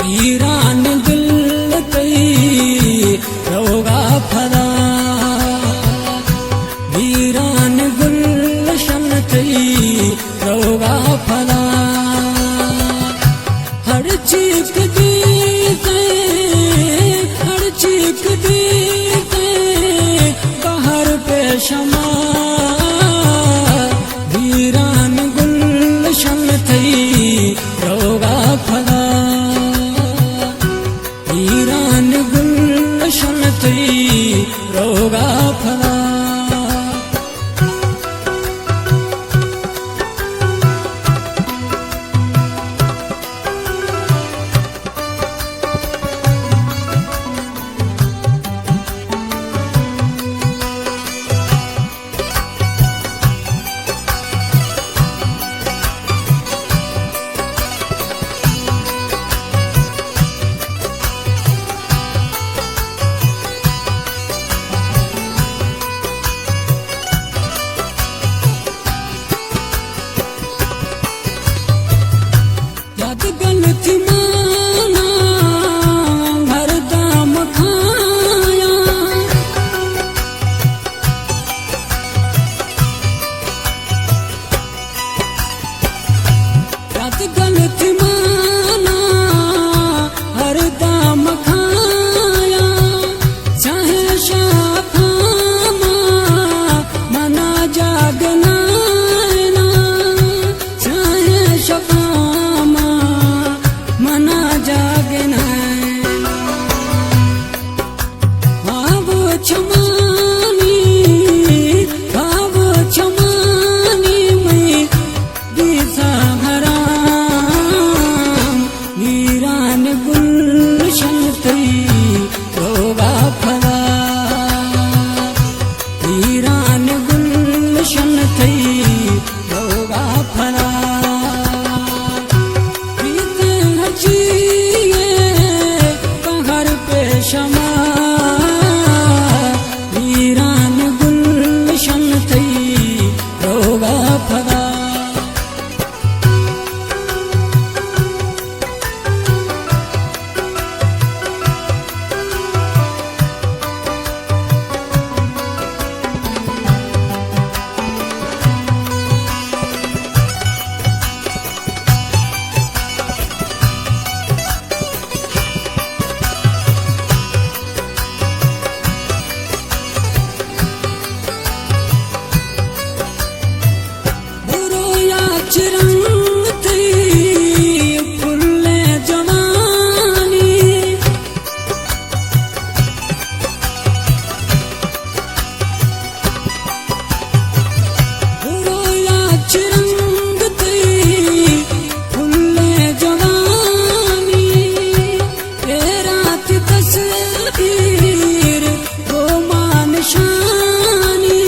वीरान दिल कई रोगा फला वीरान गुलशन कई रोगा फला हर चीख दी हर चीख दी बाहर पे शमा वीरान गुलशन थई रोगा फला वीरान गुलशन थई रोगा फला गलती माना हर दाम खाया रात गलती माना हर दाम खाया चाहे शाफामा मना जागना चाहे शफामा मना जागना भाव छमानी मैं दिशा हराम वीरान गुलशन थई रोगा फला वीरान गुलशन थई रोगा फला शमा वीरान गुलशन थई रोगा फला चिरंग थई फुल्ले जवानी रोया चिरंग थई फुल्ले जवानी रात तस्वीर वो मान शानी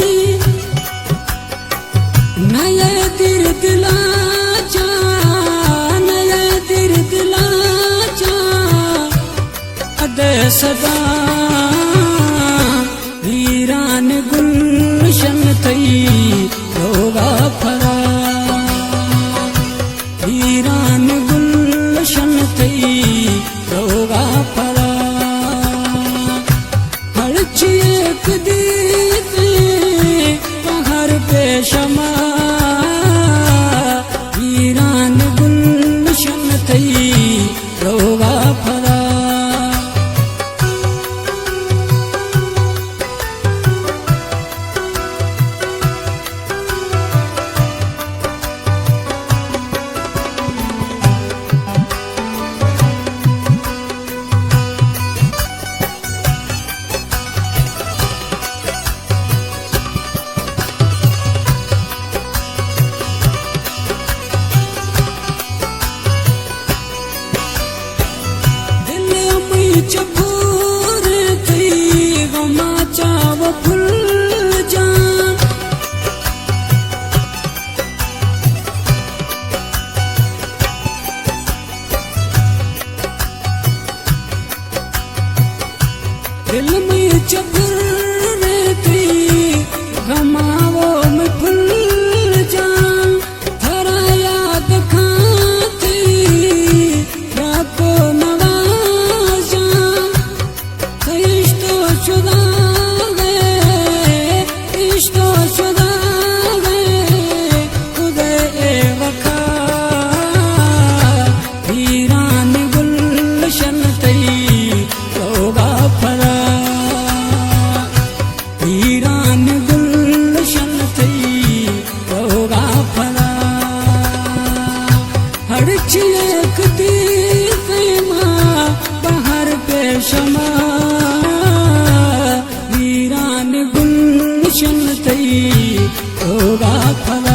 नये दिला सदा वीरान गुलशन थई रोगा फला वीरान गुलशन थई रोगा फला हर चीख दी हर पे शमा वीरान गुलशन थई रोगा फला चपूर थई गमा चाव फुल जान दिल में चपूर थी गमावो में फुल जान थरा याद खाती राको नवा देखती कैमा बाहर पे शमा वीरान गुलशन तई होगा खला